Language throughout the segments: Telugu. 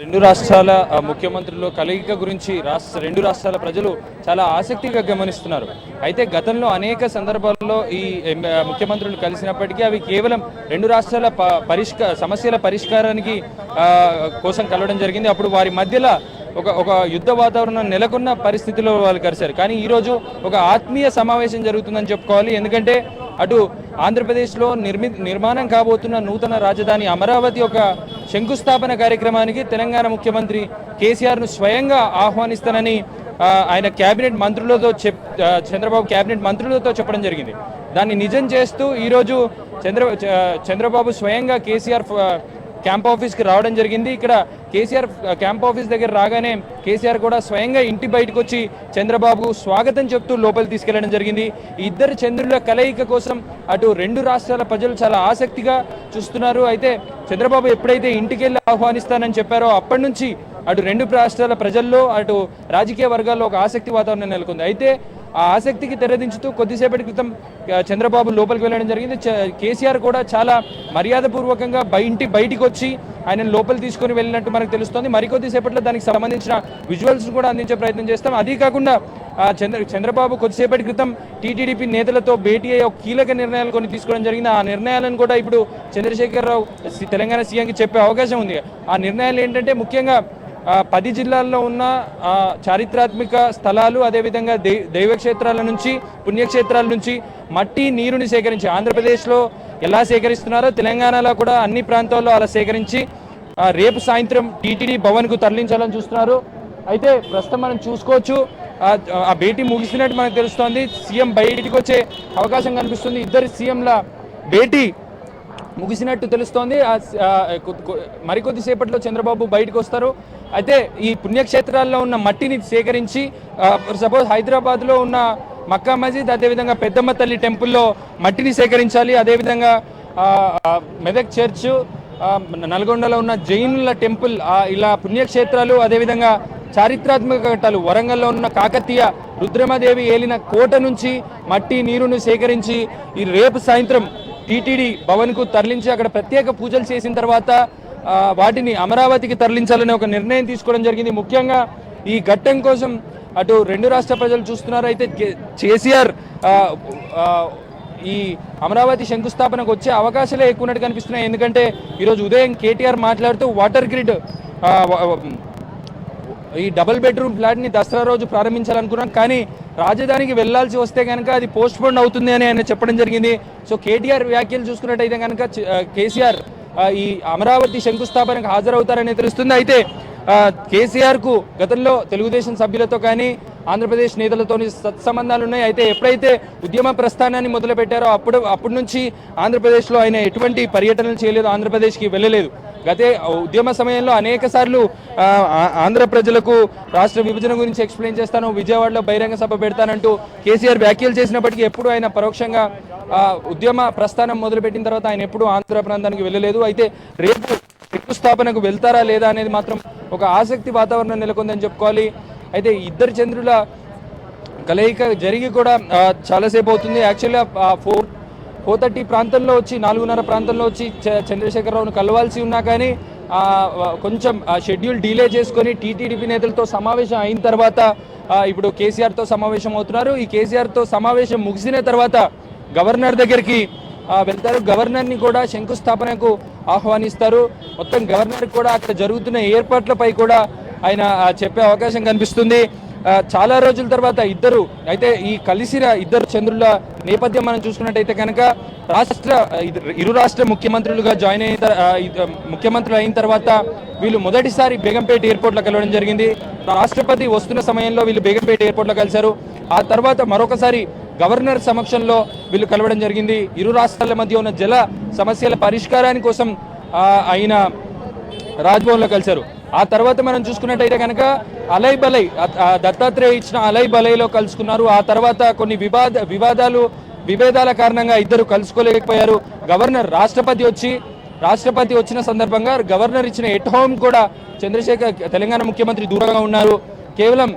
రెండు రాష్ట్రాల ముఖ్యమంత్రులు కలయిక గురించి రెండు రాష్ట్రాల ప్రజలు చాలా ఆసక్తిగా గమనిస్తున్నారు. అయితే గతంలో అనేక సందర్భాల్లో ఈ ముఖ్యమంత్రులు కలిసినప్పటికీ అవి కేవలం రెండు రాష్ట్రాల సమస్యల పరిష్కారానికి కోసం కలవడం జరిగింది. అప్పుడు వారి మధ్యలో ఒక యుద్ధ వాతావరణం నెలకొన్న పరిస్థితిలో వాళ్ళు కలిశారు. కానీ ఈరోజు ఒక ఆత్మీయ సమావేశం జరుగుతుందని చెప్పుకోవాలి. ఎందుకంటే అటు ఆంధ్రప్రదేశ్లో నిర్మాణం కాబోతున్న నూతన రాజధాని అమరావతి ఒక శంకుస్థాపన కార్యక్రమానికి తెలంగాణ ముఖ్యమంత్రి కేసీఆర్ను స్వయంగా ఆహ్వానిస్తానని ఆయన కేబినెట్ మంత్రులతో చంద్రబాబు కేబినెట్ మంత్రులతో చెప్పడం జరిగింది. దాన్ని నిజం చేస్తూ ఈరోజు చంద్రబాబు స్వయంగా కేసీఆర్ క్యాంప్ ఆఫీస్కి రావడం జరిగింది. ఇక్కడ కేసీఆర్ క్యాంప్ ఆఫీస్ దగ్గర రాగానే కేసీఆర్ కూడా స్వయంగా ఇంటి బయటకు వచ్చి చంద్రబాబు స్వాగతం చెప్తూ లోపలికి తీసుకెళ్లడం జరిగింది. ఈ ఇద్దరు చంద్రుల కలయిక కోసం అటు రెండు రాష్ట్రాల ప్రజలు చాలా ఆసక్తిగా చూస్తున్నారు. అయితే చంద్రబాబు ఎప్పుడైతే ఇంటికి వెళ్ళి ఆహ్వానిస్తానని చెప్పారో అప్పటి నుంచి అటు రెండు రాష్ట్రాల ప్రజల్లో అటు రాజకీయ వర్గాల్లో ఒక ఆసక్తి వాతావరణం నెలకొంది. అయితే ఆ ఆసక్తికి తెరదించుతూ కొద్దిసేపటి క్రితం చంద్రబాబు లోపలికి వెళ్ళడం జరిగింది. కేసీఆర్ కూడా చాలా మర్యాదపూర్వకంగా బయటికి వచ్చి ఆయన లోపలి తీసుకొని వెళ్ళినట్టు మనకు తెలుస్తోంది. మరికొద్దిసేపట్లో దానికి సంబంధించిన విజువల్స్ కూడా అందించే ప్రయత్నం చేస్తాం. అదీ కాకుండా చంద్రబాబు కొద్దిసేపటి క్రితం టీటీడీపీ నేతలతో భేటీ అయ్యే కీలక నిర్ణయాలు కొన్ని తీసుకోవడం జరిగింది. ఆ నిర్ణయాలను కూడా ఇప్పుడు చంద్రశేఖరరావు తెలంగాణ సీఎంకి చెప్పే అవకాశం ఉంది. ఆ నిర్ణయాలు ఏంటంటే ముఖ్యంగా 10 జిల్లాల్లో ఉన్న చారిత్రాత్మక స్థలాలు, అదేవిధంగా దైవక్షేత్రాల నుంచి, పుణ్యక్షేత్రాల నుంచి మట్టి నీరుని సేకరించి ఆంధ్రప్రదేశ్లో ఎలా సేకరిస్తున్నారో తెలంగాణలో కూడా అన్ని ప్రాంతాల్లో అలా సేకరించి రేపు సాయంత్రం టీటీడీ భవన్కు తరలించాలని చూస్తున్నారు. అయితే ప్రస్తుతం మనం చూసుకోవచ్చు ఆ భేటీ ముగిసినట్టు మనకు తెలుస్తోంది. సీఎం బయటికి వచ్చే అవకాశం కనిపిస్తుంది. ఇద్దరు సీఎంల భేటీ ముగిసినట్టు తెలుస్తోంది. మరికొద్దిసేపట్లో చంద్రబాబు బయటకు వస్తారు. అయితే ఈ పుణ్యక్షేత్రాల్లో ఉన్న మట్టిని సేకరించి సపోజ్ హైదరాబాద్లో ఉన్న మక్కా మసీద్, అదేవిధంగా పెద్దమ్మ తల్లి టెంపుల్లో మట్టిని సేకరించాలి. అదేవిధంగా మెదక్ చర్చ్, నల్గొండలో ఉన్న జైనుల టెంపుల్, ఇలా పుణ్యక్షేత్రాలు, అదేవిధంగా చారిత్రాత్మక ఘట్టాలు, వరంగల్లో ఉన్న కాకతీయ రుద్రమదేవి ఏలిన కోట నుంచి మట్టి నీరును సేకరించి ఈ రేపు సాయంత్రం టీటీడీ భవన్కు తరలించి అక్కడ ప్రత్యేక పూజలు చేసిన తర్వాత వాటిని అమరావతికి తరలించాలని ఒక నిర్ణయం తీసుకోవడం జరిగింది. ముఖ్యంగా ఈ ఘట్టం కోసం అటు రెండు రాష్ట్ర ప్రజలు చూస్తున్నారు. అయితే కేసీఆర్ ఈ అమరావతి శంకుస్థాపనకు వచ్చే అవకాశాలే ఎక్కువ ఉన్నట్టు కనిపిస్తున్నాయి. ఎందుకంటే ఈరోజు ఉదయం కేటీఆర్ మాట్లాడుతూ వాటర్ గ్రిడ్ ఈ డబుల్ బెడ్రూమ్ ఫ్లాట్ని దసరా రోజు ప్రారంభించాలనుకున్నాం, కానీ రాజధానికి వెళ్లాల్సి వస్తే కనుక అది పోస్ట్ పోన్ అవుతుంది అని ఆయన చెప్పడం జరిగింది. సో కేటీఆర్ వ్యాఖ్యలు చూసుకున్నట్టయితే కనుక కేసీఆర్ ఈ అమరావతి శంకుస్థాపనకు హాజరవుతారని తెలుస్తుంది. అయితే కేసీఆర్కు గతంలో తెలుగుదేశం సభ్యులతో కానీ ఆంధ్రప్రదేశ్ నేతలతో సత్సంబంధాలు ఉన్నాయి. అయితే ఎప్పుడైతే ఉద్యమ ప్రస్థానాన్ని మొదలుపెట్టారో అప్పటి నుంచి ఆంధ్రప్రదేశ్లో ఆయన ఎటువంటి పర్యటనలు చేయలేదు, ఆంధ్రప్రదేశ్కి వెళ్ళలేదు. గతే ఉద్యమ సమయంలో అనేక సార్లు ఆంధ్ర ప్రజలకు రాష్ట్ర విభజన గురించి ఎక్స్ప్లెయిన్ చేస్తాను, విజయవాడలో బహిరంగ సభ పెడతానంటూ కేసీఆర్ వ్యాఖ్యలు చేసినప్పటికీ ఎప్పుడు ఆయన పరోక్షంగా ఉద్యమ ప్రస్థానం మొదలుపెట్టిన తర్వాత ఆయన ఎప్పుడు ఆంధ్ర ప్రాంతానికి వెళ్ళలేదు. అయితే రేపు శంకుస్థాపనకు వెళ్తారా లేదా అనేది మాత్రం ఒక ఆసక్తి వాతావరణం నెలకొందని చెప్పుకోవాలి. అయితే ఇద్దరు చంద్రుల కలయిక జరిగి కూడా చాలాసేపు అవుతుంది. యాక్చువల్గా 4:30 ప్రాంతంలో వచ్చి 4:30 ప్రాంతంలో వచ్చి చంద్రశేఖరరావును కలవాల్సి ఉన్నా కానీ కొంచెం షెడ్యూల్ డిలే చేసుకొని టీటీడీపీ నేతలతో సమావేశం అయిన తర్వాత ఇప్పుడు కేసీఆర్తో సమావేశం అవుతున్నారు. ఈ కేసీఆర్తో సమావేశం ముగిసిన తర్వాత గవర్నర్ దగ్గరికి వెళ్తారు. గవర్నర్ని కూడా శంకుస్థాపనకు ఆహ్వానిస్తారు. మొత్తం గవర్నర్ కూడా అక్కడ జరుగుతున్న ఏర్పాట్లపై కూడా ఆయన చెప్పే అవకాశం కనిపిస్తుంది. చాలా రోజుల తర్వాత అయితే ఈ కలిసిన ఇద్దరు చంద్రుల నేపథ్యం మనం చూసుకున్నట్టయితే కనుక ఇరు రాష్ట్ర ముఖ్యమంత్రులుగా ముఖ్యమంత్రులు అయిన తర్వాత వీళ్ళు మొదటిసారి బేగంపేట ఎయిర్పోర్ట్లో కలవడం జరిగింది. రాష్ట్రపతి వస్తున్న సమయంలో వీళ్ళు బేగంపేట ఎయిర్పోర్ట్లో కలిశారు. ఆ తర్వాత మరొకసారి గవర్నర్ సమక్షంలో వీళ్ళు కలవడం జరిగింది. ఇరు రాష్ట్రాల మధ్య ఉన్న జల సమస్యల పరిష్కారాని కోసం ఆయన రాజ్భవన్లో కలిశారు. ఆ తర్వాత మనం చూసుకున్నట్టయితే కనుక అలై బలై దత్తాత్రేయ ఇచ్చిన అలై బలైలో కలుసుకున్నారు. ఆ తర్వాత కొన్ని విభేదాల కారణంగా ఇద్దరు కలుసుకోలేకపోయారు. రాష్ట్రపతి వచ్చిన సందర్భంగా గవర్నర్ ఇచ్చిన ఎట్ హోమ్ కూడా తెలంగాణ ముఖ్యమంత్రి దూరంగా ఉన్నారు. కేవలం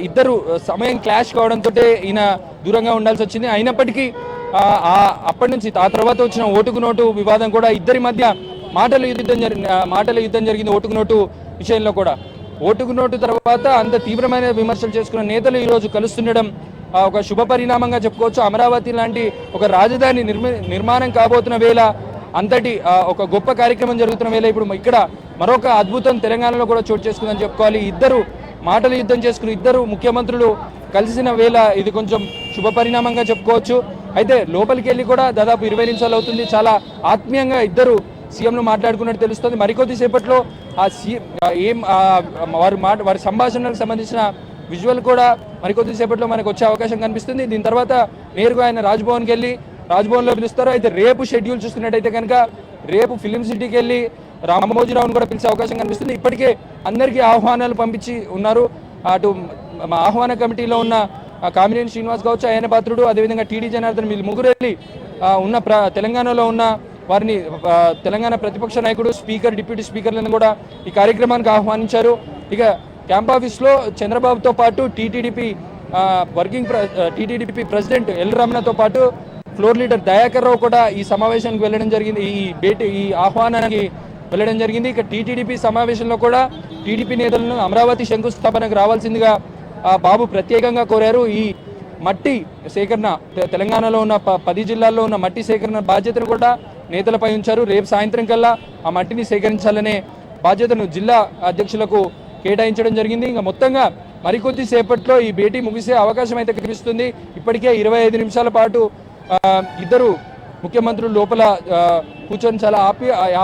ఇద్దరు సమయం క్లాష్ కావడంతో ఈయన దూరంగా ఉండాల్సి వచ్చింది. అయినప్పటికీ అప్పటి నుంచి ఆ తర్వాత వచ్చిన ఓటుకు నోటు వివాదం కూడా ఇద్దరి మధ్య మాటల యుద్ధం జరిగింది ఓటుకు నోటు విషయంలో కూడా. ఓటుకు నోటు తర్వాత అంత తీవ్రమైన విమర్శలు చేసుకున్న నేతలు ఈరోజు కలుస్తుండడం ఒక శుభ పరిణామంగా చెప్పుకోవచ్చు. అమరావతి లాంటి ఒక రాజధాని నిర్మాణం కాబోతున్న వేళ, అంతటి ఒక గొప్ప కార్యక్రమం జరుగుతున్న వేళ ఇప్పుడు ఇక్కడ మరొక అద్భుతం తెలంగాణలో కూడా చోటు చేసుకుందని చెప్పుకోవాలి. ఇద్దరు మాటల యుద్ధం చేసుకుని ఇద్దరు ముఖ్యమంత్రులు కలిసిన వేళ ఇది కొంచెం శుభ పరిణామంగా చెప్పుకోవచ్చు. అయితే లోపలికి వెళ్ళి కూడా దాదాపు 20 నిమిషాలు అవుతుంది. చాలా ఆత్మీయంగా ఇద్దరు సీఎంలు మాట్లాడుకున్నట్టు తెలుస్తుంది. మరికొద్ది సేపట్లో వారి సంభాషణలకు సంబంధించిన విజువల్ కూడా మరికొద్ది సేపట్లో మనకు వచ్చే అవకాశం కనిపిస్తుంది. దీని తర్వాత నేరుగా ఆయన రాజ్భవన్కి వెళ్ళి రాజ్భవన్లో పిలుస్తారు. అయితే రేపు షెడ్యూల్ చూసుకున్నట్టయితే కనుక రేపు ఫిలిం సిటీకి వెళ్ళి రామోజీరావును కూడా పిలిచే అవకాశం కనిపిస్తుంది. ఇప్పటికే అందరికీ ఆహ్వానాలు పంపించి ఉన్నారు. అటు ఆహ్వాన కమిటీలో ఉన్న కామినేని శ్రీనివాస్ కావచ్చు, అయ్యన పాత్రుడు, అదేవిధంగా టీడీ జనార్దన్, వీళ్ళు ముగ్గురు వెళ్ళి ఉన్న తెలంగాణలో ఉన్న వారిని తెలంగాణ ప్రతిపక్ష నాయకుడు, స్పీకర్, డిప్యూటీ స్పీకర్లను కూడా ఈ కార్యక్రమానికి ఆహ్వానించారు. ఇక క్యాంప్ ఆఫీస్లో చంద్రబాబుతో పాటు టీటీడీపీ ప్రెసిడెంట్ ఎల్ రమణతో పాటు ఫ్లోర్ లీడర్ దయాకర్ రావు కూడా ఈ సమావేశానికి వెళ్ళడం జరిగింది. ఈ ఆహ్వానానికి వెళ్ళడం జరిగింది. ఇక టీటీడీపీ సమావేశంలో కూడా టీడీపీ నేతలను అమరావతి శంకుస్థాపనకు రావాల్సిందిగా బాబు ప్రత్యేకంగా కోరారు. ఈ మట్టి సేకరణ తెలంగాణలో ఉన్న 10 జిల్లాల్లో ఉన్న మట్టి సేకరణ బాధ్యతను కూడా నేతలపై ఉంచారు. రేపు సాయంత్రం కల్లా ఆ మట్టిని సేకరించాలనే బాధ్యతను జిల్లా అధ్యక్షులకు కేటాయించడం జరిగింది. ఇంకా మొత్తంగా మరికొద్ది సేపట్లో ఈ భేటీ ముగిసే అవకాశం అయితే కనిపిస్తుంది. ఇప్పటికే 25 నిమిషాల పాటు ఇద్దరు ముఖ్యమంత్రులు లోపల కూర్చొని చాలా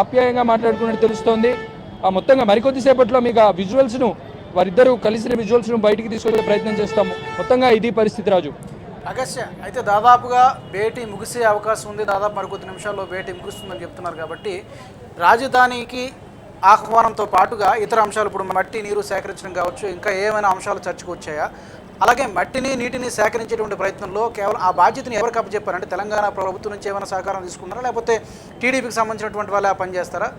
ఆప్యాయంగా మాట్లాడుకున్నట్టు తెలుస్తోంది. మొత్తంగా మరికొద్ది సేపట్లో మీకు ఆ విజువల్స్ను, వారిద్దరూ కలిసిన విజువల్స్ను బయటికి తీసుకొచ్చే ప్రయత్నం చేస్తాము. మొత్తంగా ఇది పరిస్థితి రాజు. అగస్త్య, అయితే దాదాపుగా భేటీ ముగిసే అవకాశం ఉంది. దాదాపు మరికొద్ది నిమిషాల్లో భేటీ ముగుస్తుందని చెప్తున్నారు. కాబట్టి రాజధానికి ఆహ్వానంతో పాటుగా ఇతర అంశాలు, ఇప్పుడు మట్టి నీరు సేకరించడం కావచ్చు, ఇంకా ఏమైనా అంశాలు చర్చకు వచ్చాయా? అలాగే మట్టిని నీటిని సేకరించేటువంటి ప్రయత్నంలో కేవలం ఆ బాధ్యతను ఎవరికి అప్పచెప్పారంటే తెలంగాణ ప్రభుత్వం నుంచి ఏమైనా సహకారం తీసుకున్నారా, లేకపోతే టీడీపీకి సంబంధించినటువంటి వాళ్ళే పనిచేస్తారా?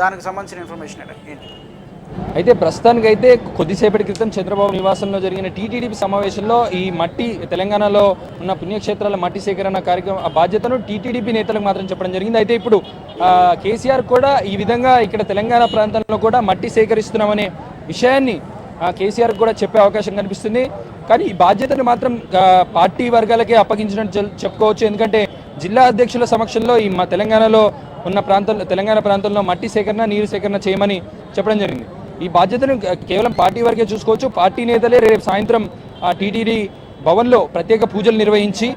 దానికి సంబంధించిన ఇన్ఫర్మేషన్ ఏంటి? అయితే ప్రస్తుతానికైతే కొద్దిసేపటి క్రితం చంద్రబాబు నివాసంలో జరిగిన టీటీడీపీ సమావేశంలో ఈ మట్టి తెలంగాణలో ఉన్న పుణ్యక్షేత్రాల మట్టి సేకరణ కార్యక్రమం బాధ్యతను టీటీడీపీ నేతలకు మాత్రం చెప్పడం జరిగింది. అయితే ఇప్పుడు కేసీఆర్ కూడా ఈ విధంగా ఇక్కడ తెలంగాణ ప్రాంతంలో కూడా మట్టి సేకరిస్తున్నామనే విషయాన్ని కేసీఆర్ కూడా చెప్పే అవకాశం కనిపిస్తుంది. కానీ ఈ బాధ్యతను మాత్రం పార్టీ వర్గాలకే అప్పగించినట్టు చెప్పుకోవచ్చు. ఎందుకంటే జిల్లా అధ్యక్షుల సమక్షంలో ఈ తెలంగాణలో ఉన్న తెలంగాణ ప్రాంతంలో మట్టి సేకరణ, నీరు సేకరణ చేయమని చెప్పడం జరిగింది. ఈ బాధ్యతను కేవలం పార్టీ వరకే చూసుకోవచ్చు. పార్టీ నేతలే రేపు సాయంత్రం టీటీడీ భవన్లో ప్రత్యేక పూజలు నిర్వహించి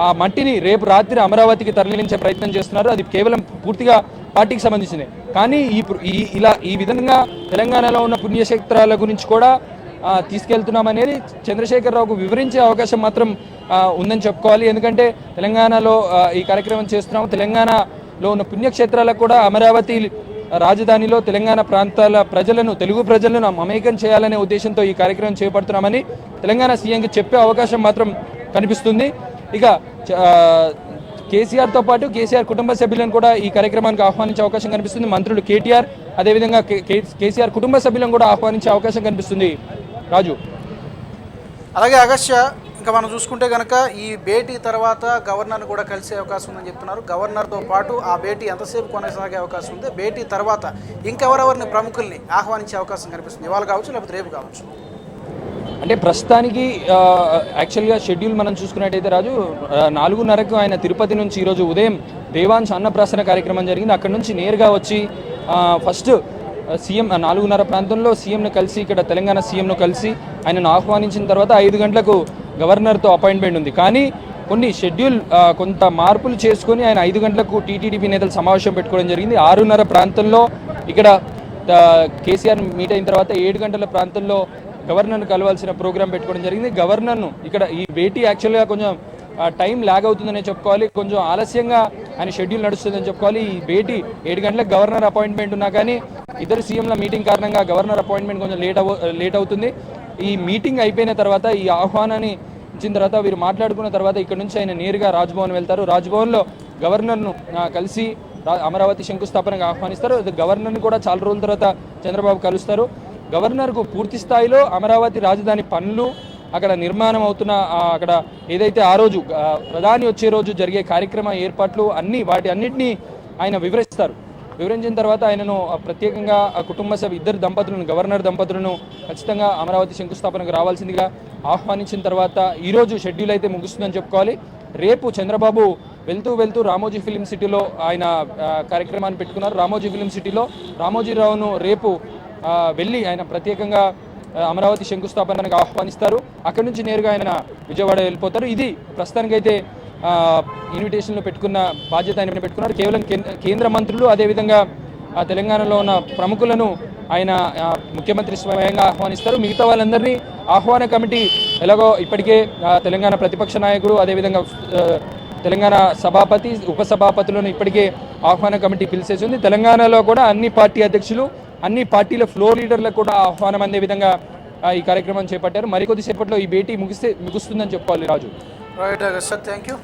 ఆ మట్టిని రేపు రాత్రి అమరావతికి తరలించే ప్రయత్నం చేస్తున్నారు. అది కేవలం పూర్తిగా పార్టీకి సంబంధించింది. కానీ ఈ విధంగా తెలంగాణలో ఉన్న పుణ్యక్షేత్రాల గురించి కూడా తీసుకెళ్తున్నామనేది చంద్రశేఖరరావుకు వివరించే అవకాశం మాత్రం ఉందని చెప్పుకోవాలి. ఎందుకంటే తెలంగాణలో ఈ కార్యక్రమం చేస్తున్నాము. తెలంగాణలో ఉన్న పుణ్యక్షేత్రాలకు కూడా అమరావతి రాజధానిలో తెలంగాణ ప్రాంతాల ప్రజలను, తెలుగు ప్రజలను మమేకం చేయాలనే ఉద్దేశంతో ఈ కార్యక్రమం చేపడుతున్నామని తెలంగాణ సీఎంకి చెప్పే అవకాశం మాత్రం కనిపిస్తుంది. ఇక కేసీఆర్తో పాటు కేసీఆర్ కుటుంబ సభ్యులను కూడా ఈ కార్యక్రమానికి ఆహ్వానించే అవకాశం కనిపిస్తుంది. మంత్రులు కేటీఆర్, అదేవిధంగా కేసీఆర్ కుటుంబ సభ్యులను కూడా ఆహ్వానించే అవకాశం కనిపిస్తుంది రాజు. అలాగే అగస్త్య, ఇంకా మనం చూసుకుంటే కనుక ఈ భేటీ తర్వాత గవర్నర్ను కూడా కలిసే అవకాశం ఉందని చెప్తున్నారు. గవర్నర్తో పాటు ఆ భేటీ ఎంతసేపు కొనసాగే అవకాశం ఉంది? భేటీ తర్వాత ఇంకెవరెవరిని ప్రముఖుల్ని ఆహ్వానించే అవకాశం కనిపిస్తుంది? ఇవాళ కావచ్చు, లేకపోతే రేపు కావచ్చు. అంటే ప్రస్తుతానికి యాక్చువల్గా షెడ్యూల్ మనం చూసుకున్నట్టయితే రాజు 4:30కు ఆయన తిరుపతి నుంచి ఈరోజు ఉదయం దేవాంశ్ అన్నప్రాసన కార్యక్రమం జరిగింది. అక్కడ నుంచి నేరుగా వచ్చి ఫస్ట్ సీఎం 4:30 ప్రాంతంలో సీఎంను కలిసి, ఇక్కడ తెలంగాణ సీఎంను కలిసి ఆయనను ఆహ్వానించిన తర్వాత 5 గంటలకు గవర్నర్తో అపాయింట్మెంట్ ఉంది. కానీ కొన్ని షెడ్యూల్ కొంత మార్పులు చేసుకొని ఆయన 5 గంటలకు టీటీడీపీ నేతలు సమావేశం పెట్టుకోవడం జరిగింది. 6:30 ప్రాంతంలో ఇక్కడ కేసీఆర్ మీట్ అయిన తర్వాత 7 గంటల ప్రాంతంలో గవర్నర్ను కలవాల్సిన ప్రోగ్రాం పెట్టుకోవడం జరిగింది. గవర్నర్ను ఇక్కడ ఈ భేటీ యాక్చువల్గా కొంచెం టైం లాగ్ అవుతుందనే చెప్పుకోవాలి. కొంచెం ఆలస్యంగా ఆయన షెడ్యూల్ నడుస్తుందని చెప్పుకోవాలి. ఈ భేటీ 7 గంటలకు గవర్నర్ అపాయింట్మెంట్ ఉన్నా కానీ ఇద్దరు సీఎంల మీటింగ్ కారణంగా గవర్నర్ అపాయింట్మెంట్ కొంచెం లేట్ అవుతుంది. ఈ మీటింగ్ అయిపోయిన తర్వాత, ఈ ఆహ్వానాన్ని ఇచ్చిన తర్వాత, వీరు మాట్లాడుకున్న తర్వాత ఇక్కడ నుంచి ఆయన నేరుగా రాజ్భవన్ వెళ్తారు. రాజ్భవన్లో గవర్నర్ను కలిసి అమరావతి శంకుస్థాపనకు ఆహ్వానిస్తారు. గవర్నర్ని కూడా చాలా రోజుల తర్వాత చంద్రబాబు కలుస్తారు. గవర్నర్కు పూర్తి స్థాయిలో అమరావతి రాజధాని పనులు, అక్కడ నిర్మాణం అవుతున్న అక్కడ ఏదైతే ఆ రోజు ప్రధాని వచ్చే రోజు జరిగే కార్యక్రమ ఏర్పాట్లు వాటి అన్నింటినీ ఆయన వివరిస్తారు. వివరించిన తర్వాత ఆయనను ప్రత్యేకంగా కుటుంబ సభ్య ఇద్దరు దంపతులను గవర్నర్ దంపతులను ఖచ్చితంగా అమరావతి శంకుస్థాపనకు రావాల్సిందిగా ఆహ్వానించిన తర్వాత ఈరోజు షెడ్యూల్ అయితే ముగుస్తుందని చెప్పుకోవాలి. రేపు చంద్రబాబు వెళ్తూ రామోజీ ఫిలిం సిటీలో ఆయన కార్యక్రమాన్ని పెట్టుకున్నారు. రామోజీ ఫిలిం సిటీలో రామోజీరావును రేపు వెళ్ళి ఆయన ప్రత్యేకంగా అమరావతి శంకుస్థాపనకు ఆహ్వానిస్తారు. అక్కడి నుంచి నేరుగా ఆయన విజయవాడ వెళ్ళిపోతారు. ఇది ప్రస్తుతానికైతే ఇన్విటేషన్లో పెట్టుకున్న బాధ్యత ఆయన పెట్టుకున్నారు. కేవలం కేంద్ర మంత్రులు అదేవిధంగా తెలంగాణలో ఉన్న ప్రముఖులను ఆయన ముఖ్యమంత్రి స్వయంగా ఆహ్వానిస్తారు. మిగతా వాళ్ళందరినీ ఆహ్వాన కమిటీ ఎలాగో ఇప్పటికే తెలంగాణ ప్రతిపక్ష నాయకుడు అదేవిధంగా తెలంగాణ సభాపతి ఉపసభాపతులను ఇప్పటికే ఆహ్వాన కమిటీ పిలిచేసింది. తెలంగాణలో కూడా అన్ని పార్టీ అధ్యక్షులు అన్ని పార్టీల ఫ్లోర్ లీడర్లకు కూడా ఆహ్వానం అందే విధంగా ఈ కార్యక్రమం చేపట్టారు. మరికొద్దిసేపట్లో ఈ భేటీ ముగుస్తుందని చెప్పుకోవాలి. Raju. Right sir, thank you.